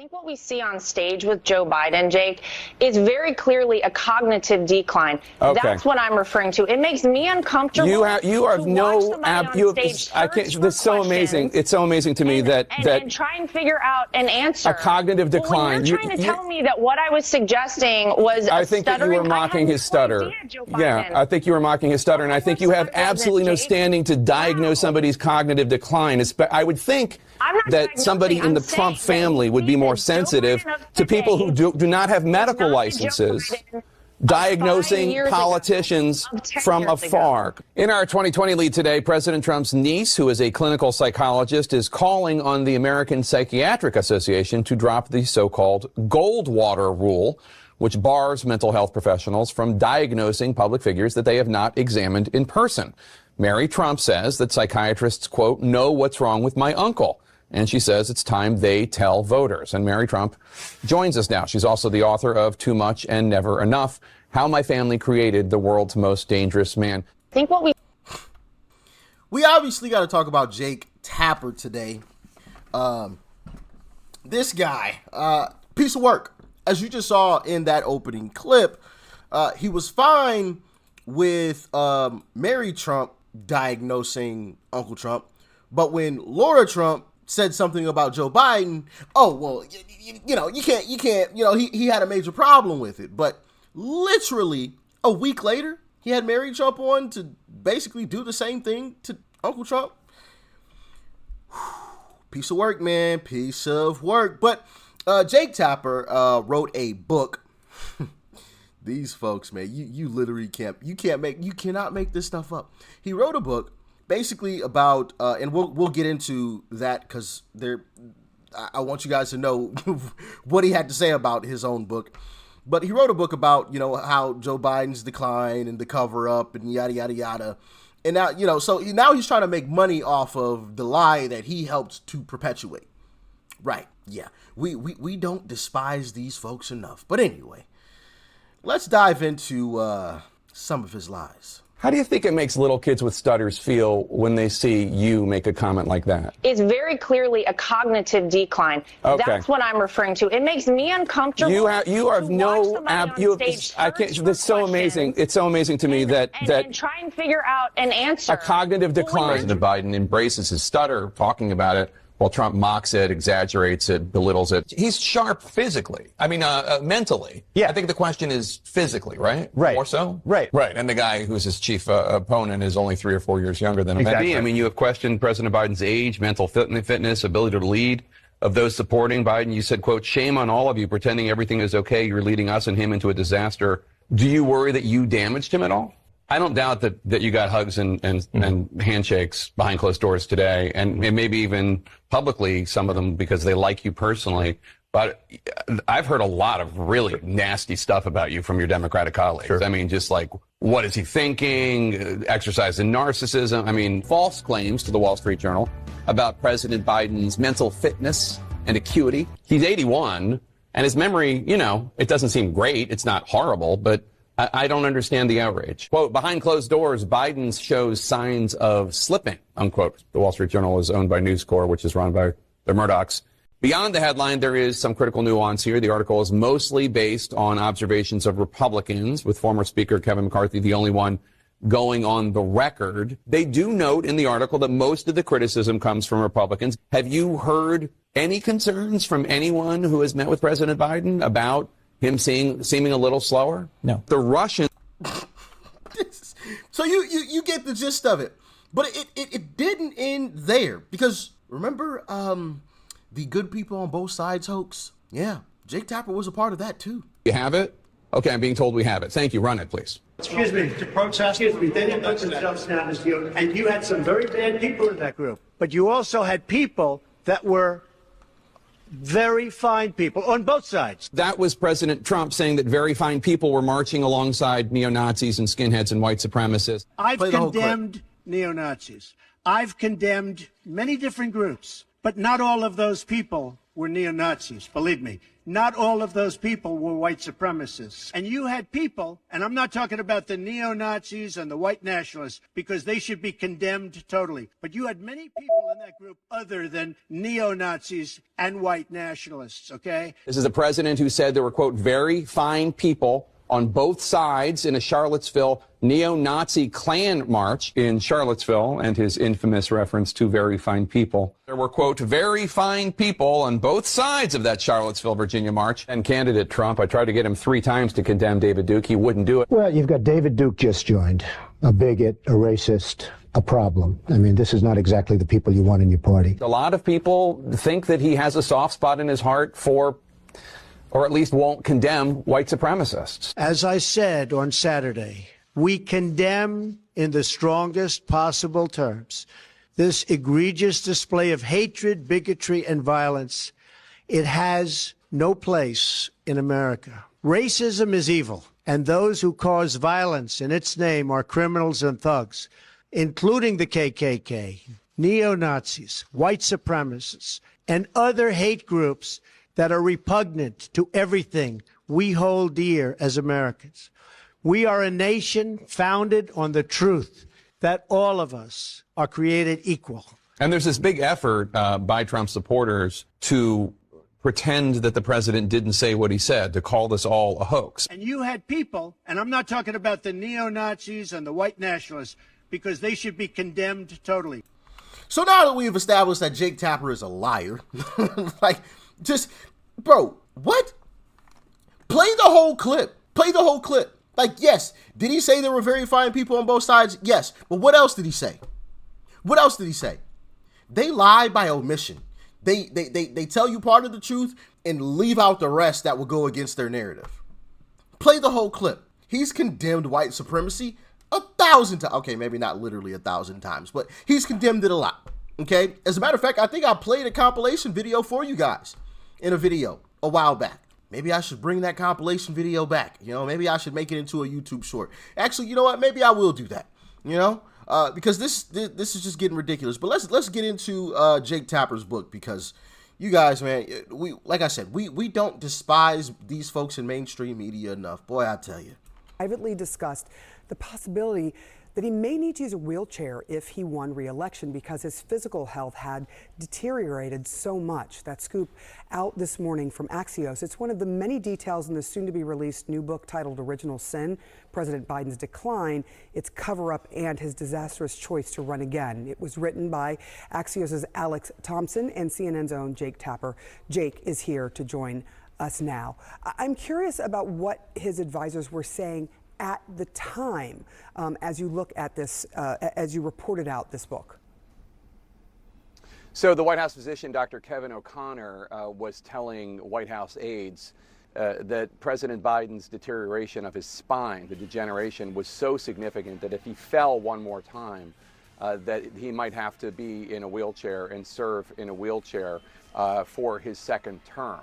I think what we see on stage with Joe Biden, Jake, is very clearly a cognitive decline. Okay. That's what I'm referring to. It makes me uncomfortable. You have no I can't. This is so amazing. It's so amazing to me and try and figure out an answer. A cognitive decline. Well, you're trying to tell me that what I was suggesting was I think that you were mocking his stutter. Yeah, I think you were mocking his stutter, and I think you have absolutely no standing to diagnose somebody's cognitive decline. I would think that somebody in the Trump family would be more sensitive to people who do not have medical licenses diagnosing politicians from afar. In our 2020 lead today, President Trump's niece, who is a clinical psychologist, is calling on the American Psychiatric Association to drop the so-called Goldwater rule, which bars mental health professionals from diagnosing public figures that they have not examined in person. Mary Trump says that psychiatrists, quote, know what's wrong with my uncle. And she says it's time they tell voters. And Mary Trump joins us now. She's also the author of Too Much and Never Enough, How My Family Created the World's Most Dangerous Man. I think what we obviously got to talk about Jake Tapper today. This guy, piece of work. As you just saw in that opening clip, he was fine with Mary Trump diagnosing Uncle Trump. But when Laura Trump said something about Joe Biden, oh, well, you can't, he had a major problem with it. But literally a week later, he had Mary Trump on to basically do the same thing to Uncle Trump. Piece of work, man. Piece of work. But Jake Tapper wrote a book. These folks, man, you literally cannot make this stuff up. He wrote a book basically about, and we'll get into that because I want you guys to know what he had to say about his own book. But he wrote a book about, how Joe Biden's decline and the cover up and yada, yada, yada. And now, so now he's trying to make money off of the lie that he helped to perpetuate. Right. Yeah. We don't despise these folks enough. But anyway, let's dive into some of his lies. How do you think it makes little kids with stutters feel when they see you make a comment like that? It's very clearly a cognitive decline. Okay. That's what I'm referring to. It makes me uncomfortable. You have no. I can't. This is so amazing. It's so amazing to me that try and figure out an answer. A cognitive decline. President Biden embraces his stutter, talking about it, while Trump mocks it, exaggerates it, belittles it. He's sharp physically. I mean, mentally. Yeah. I think the question is physically, right? Right. More so? Right. Right. And the guy who's his chief opponent is only 3 or 4 years younger than him. Exactly. I mean, you have questioned President Biden's age, mental fitness, ability to lead. Of those supporting Biden, you said, quote, shame on all of you pretending everything is okay. You're leading us and him into a disaster. Do you worry that you damaged him at all? I don't doubt that you got hugs and handshakes behind closed doors today, and maybe even publicly, some of them because they like you personally. But I've heard a lot of really nasty stuff about you from your Democratic colleagues. Sure. I mean, just like, what is he thinking? Exercise in narcissism. I mean, false claims to the Wall Street Journal about President Biden's mental fitness and acuity. He's 81, and his memory, it doesn't seem great. It's not horrible, but I don't understand the outrage. Quote, behind closed doors, Biden shows signs of slipping, unquote. The Wall Street Journal is owned by News Corp, which is run by the Murdochs. Beyond the headline, there is some critical nuance here. The article is mostly based on observations of Republicans, with former Speaker Kevin McCarthy the only one going on the record. They do note in the article that most of the criticism comes from Republicans. Have you heard any concerns from anyone who has met with President Biden about him seeming a little slower? No. The Russian. So you get the gist of it. But it didn't end there. Because remember the good people on both sides hoax? Yeah, Jake Tapper was a part of that too. You have it? Okay, I'm being told we have it. Thank you. Run it, please. Excuse me, to protest. Excuse me, they didn't put themselves down as you, and you had some very bad people in that group. But you also had people that were very fine people on both sides. That was President Trump saying that very fine people were marching alongside neo-Nazis and skinheads and white supremacists. I've condemned neo-Nazis. I've condemned many different groups, but not all of those people were neo-Nazis, believe me. Not all of those people were white supremacists. And you had people, and I'm not talking about the neo-Nazis and the white nationalists, because they should be condemned totally. But you had many people in that group other than neo-Nazis and white nationalists, okay? This is a president who said there were, quote, very fine people on both sides in a Charlottesville neo-Nazi Klan march in Charlottesville, and his infamous reference to very fine people. There were, quote, very fine people on both sides of that Charlottesville, Virginia march. And candidate Trump, I tried to get him 3 times to condemn David Duke. He wouldn't do it. Well, you've got David Duke just joined, a bigot, a racist, a problem. I mean, this is not exactly the people you want in your party. A lot of people think that he has a soft spot in his heart for, or at least won't condemn, white supremacists. As I said on Saturday, we condemn in the strongest possible terms this egregious display of hatred, bigotry, and violence. It has no place in America. Racism is evil, and those who cause violence in its name are criminals and thugs, including the KKK, neo-Nazis, white supremacists, and other hate groups that are repugnant to everything we hold dear as Americans. We are a nation founded on the truth that all of us are created equal. And there's this big effort by Trump supporters to pretend that the president didn't say what he said, to call this all a hoax. And you had people, and I'm not talking about the neo-Nazis and the white nationalists, because they should be condemned totally. So now that we've established that Jake Tapper is a liar, like, just, bro, what? Play the whole clip. Play the whole clip. Like, yes, did he say there were very fine people on both sides? Yes. But what else did he say? What else did he say? They lie by omission. They tell you part of the truth and leave out the rest that will go against their narrative. Play the whole clip. He's condemned white supremacy 1,000 times. Okay, maybe not literally 1,000 times, but he's condemned it a lot. Okay? As a matter of fact, I think I played a compilation video for you guys in a video a while back. Maybe I should bring that compilation video back. You know, maybe I should make it into a YouTube short. Actually, you know what? Maybe I will do that. You know, because this is just getting ridiculous. But let's get into Jake Tapper's book, because you guys, man, we, like I said, we don't despise these folks in mainstream media enough. Boy, I tell you. Privately discussed the possibility that he may need to use a wheelchair if he won re-election because his physical health had deteriorated so much. That scoop out this morning from Axios. It's one of the many details in the soon-to-be-released new book titled Original Sin, President Biden's Decline, Its Cover-Up, and His Disastrous Choice to Run Again. It was written by Axios' Alex Thompson and CNN's own Jake Tapper. Jake is here to join us now. I'm curious about what his advisors were saying at the time, as you look at this, as you reported out this book? So the White House physician, Dr. Kevin O'Connor, was telling White House aides that President Biden's deterioration of his spine, the degeneration, was so significant that if he fell one more time, that he might have to be in a wheelchair and serve in a wheelchair for his second term.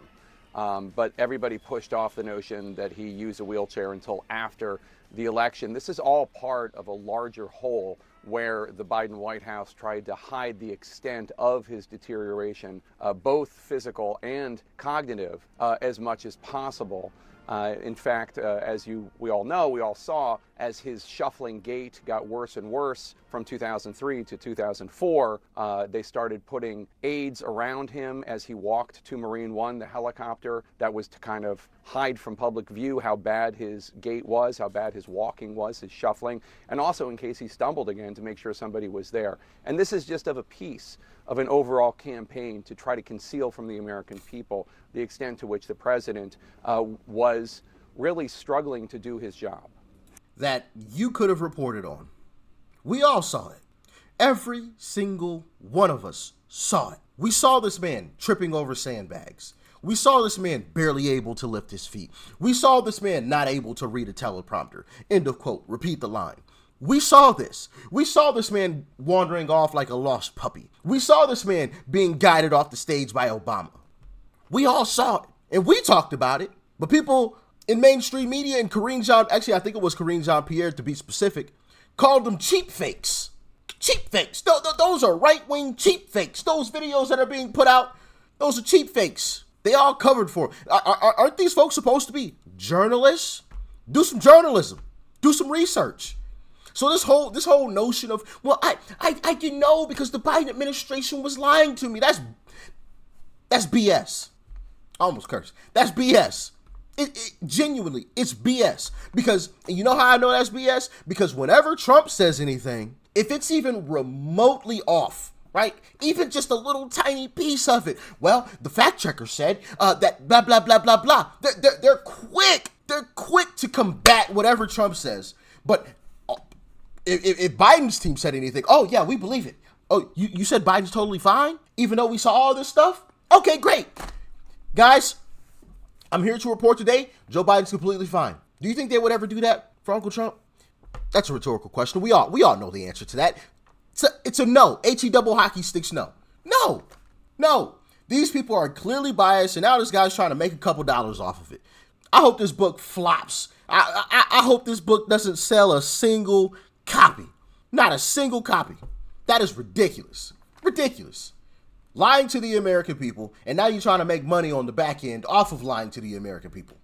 But everybody pushed off the notion that he used a wheelchair until after the election. This is all part of a larger whole where the Biden White House tried to hide the extent of his deterioration, both physical and cognitive, as much as possible. In fact, as we all know, we all saw, as his shuffling gait got worse and worse from 2003 to 2004, they started putting aids around him as he walked to Marine One, the helicopter. That was to kind of hide from public view how bad his gait was, how bad his walking was, his shuffling, and also in case he stumbled again to make sure somebody was there. And this is just of a piece of an overall campaign to try to conceal from the American people the extent to which the president was really struggling to do his job. That you could have reported on. We all saw it. Every single one of us saw it. We saw this man tripping over sandbags. We saw this man barely able to lift his feet. We saw this man not able to read a teleprompter. End of quote. Repeat the line. We saw this. We saw this man wandering off like a lost puppy. We saw this man being guided off the stage by Obama. We all saw it, and we talked about it. But people in mainstream media and actually I think it was Karine Jean-Pierre to be specific, called them cheap fakes. Cheap fakes. Those are right-wing cheap fakes. Those videos that are being put out, Those are cheap fakes. They all covered for. Aren't these folks supposed to be journalists? Do some journalism. Do some research. So this whole notion of, well, I didn't know because the Biden administration was lying to me. That's BS. I almost cursed. That's BS. Genuinely, it's BS. Because, and you know how I know that's BS? Because whenever Trump says anything, if it's even remotely off, right? Even just a little tiny piece of it. Well, the fact checker said that blah, blah, blah, blah, blah. They're quick. They're quick to combat whatever Trump says. But if Biden's team said anything, oh, yeah, we believe it. Oh, you said Biden's totally fine? Even though we saw all this stuff? Okay, great. Guys, I'm here to report today, Joe Biden's completely fine. Do you think they would ever do that for Uncle Trump? That's a rhetorical question. We all know the answer to that. It's a no. H-E double hockey sticks no. No. These people are clearly biased, and now this guy's trying to make a couple dollars off of it. I hope this book flops. I hope this book doesn't sell a single copy. Not a single copy. That is ridiculous. Ridiculous. Lying to the American people, and now you're trying to make money on the back end off of lying to the American people.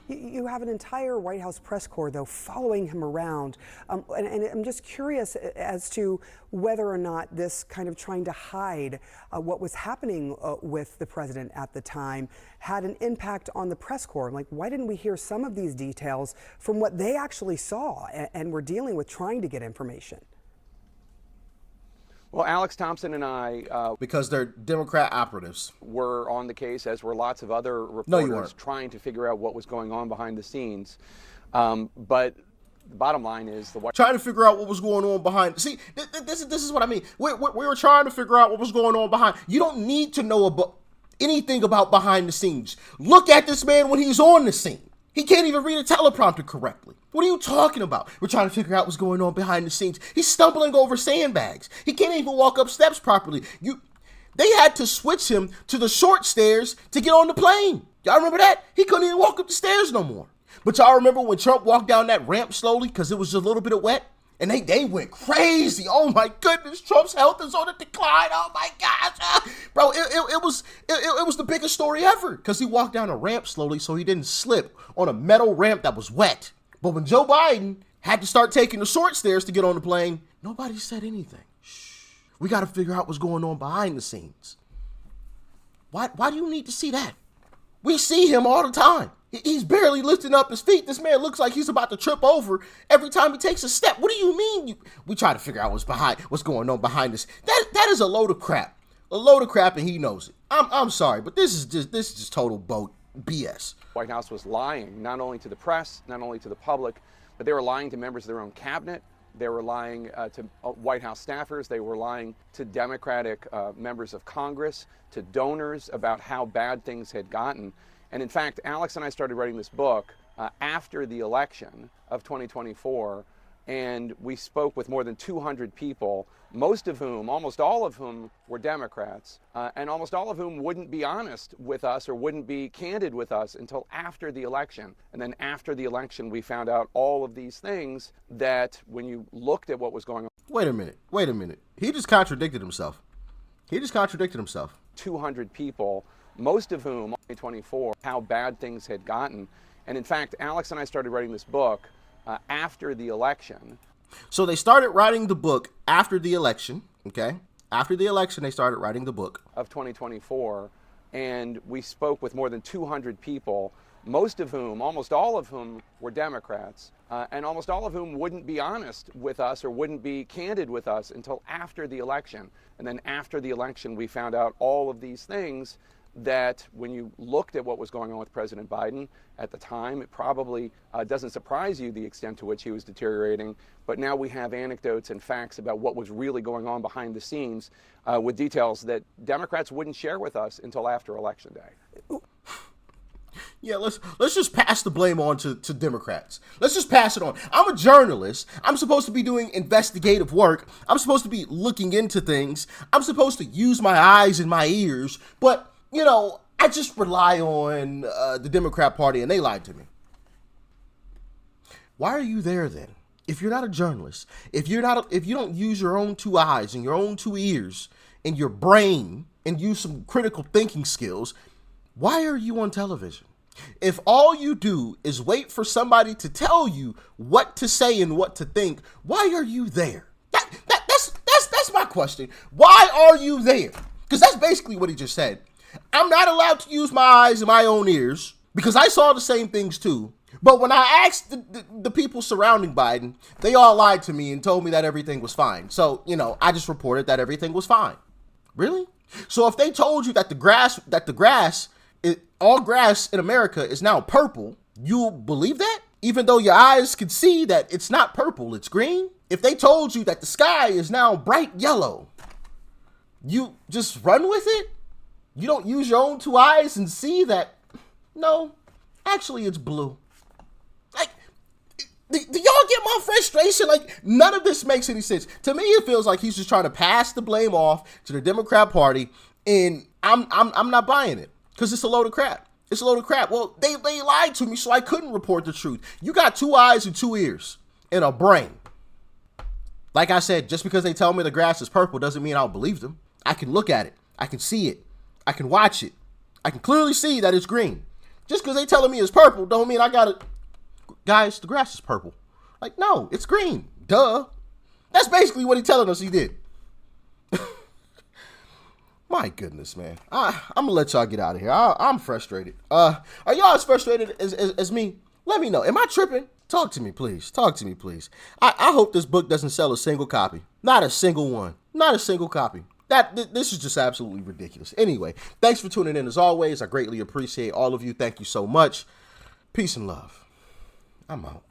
You have an entire White House press corps, though, following him around. And I'm just curious as to whether or not this kind of trying to hide what was happening with the president at the time had an impact on the press corps. Like, why didn't we hear some of these details from what they actually saw and were dealing with trying to get information? Well, Alex Thompson and I... because they're Democrat operatives. Were on the case, as were lots of other reporters trying to figure out what was going on behind the scenes. But the bottom line is... Trying to figure out what was going on behind... See, this is what I mean. We were trying to figure out what was going on behind... You don't need to know about anything about behind the scenes. Look at this man when he's on the scene. He can't even read a teleprompter correctly. What are you talking about? We're trying to figure out what's going on behind the scenes. He's stumbling over sandbags. He can't even walk up steps properly. They had to switch him to the short stairs to get on the plane. Y'all remember that? He couldn't even walk up the stairs no more. But y'all remember when Trump walked down that ramp slowly because it was just a little bit of wet? And they went crazy. Oh my goodness, Trump's health is on a decline. Oh my gosh. Bro, it was the biggest story ever because he walked down a ramp slowly so he didn't slip on a metal ramp that was wet. But when Joe Biden had to start taking the short stairs to get on the plane, nobody said anything. Shh. We got to figure out what's going on behind the scenes. Why do you need to see that? We see him all the time. He's barely lifting up his feet. This man looks like he's about to trip over every time he takes a step. What do you mean? We try to figure out what's going on behind this. That is a load of crap. A load of crap, and he knows it. I'm sorry, but this is just total BS. White House was lying, not only to the press, not only to the public, but they were lying to members of their own cabinet. They were lying to White House staffers. They were lying to Democratic members of Congress, to donors about how bad things had gotten. And in fact, Alex and I started writing this book after the election of 2024, and we spoke with more than 200 people, most of whom, almost all of whom, were Democrats, and almost all of whom wouldn't be honest with us or wouldn't be candid with us until after the election. And then after the election, we found out all of these things that when you looked at what was going on. Wait a minute. He just contradicted himself. 200 people, most of whom, 2024, how bad things had gotten. And in fact, Alex and I started writing this book after the election. So they started writing the book after the election, okay? After the election, they started writing the book. Of 2024, and we spoke with more than 200 people, most of whom, almost all of whom, were Democrats, and almost all of whom wouldn't be honest with us or wouldn't be candid with us until after the election. And then after the election, we found out all of these things that when you looked at what was going on with President Biden at the time, it probably doesn't surprise you the extent to which he was deteriorating. But now we have anecdotes and facts about what was really going on behind the scenes with details that Democrats wouldn't share with us until after Election Day. Yeah, let's just pass the blame on to Democrats. Let's just pass it on. I'm a journalist. I'm supposed to be doing investigative work. I'm supposed to be looking into things. I'm supposed to use my eyes and my ears. But you know, I just rely on the Democrat Party, and they lied to me. Why are you there then? If you're not a journalist, if you don't use your own two eyes and your own two ears and your brain and use some critical thinking skills, why are you on television? If all you do is wait for somebody to tell you what to say and what to think, why are you there? That's my question. Why are you there? Because that's basically what he just said. I'm not allowed to use my eyes and my own ears because I saw the same things too. But when I asked the people surrounding Biden, they all lied to me and told me that everything was fine. So, I just reported that everything was fine. Really? So if they told you that all grass in America is now purple, you believe that? Even though your eyes could see that it's not purple, it's green? If they told you that the sky is now bright yellow, you just run with it? You don't use your own two eyes and see that, no, actually it's blue. Like, do y'all get my frustration? Like, none of this makes any sense. To me, it feels like he's just trying to pass the blame off to the Democrat Party, and I'm not buying it because it's a load of crap. It's a load of crap. Well, they lied to me, so I couldn't report the truth. You got two eyes and two ears and a brain. Like I said, just because they tell me the grass is purple doesn't mean I'll believe them. I can look at it. I can see it. I can watch it. I can clearly see that it's green. Just because they telling me it's purple don't mean I got it. Guys, the grass is purple. Like, no, it's green. Duh. That's basically what he's telling us he did. My goodness, man. I'm going to let y'all get out of here. I'm frustrated. Are y'all as frustrated as me? Let me know. Am I tripping? Talk to me, please. Talk to me, please. I hope this book doesn't sell a single copy. Not a single one. Not a single copy. This is just absolutely ridiculous. Anyway, thanks for tuning in as always. I greatly appreciate all of you. Thank you so much. Peace and love. I'm out.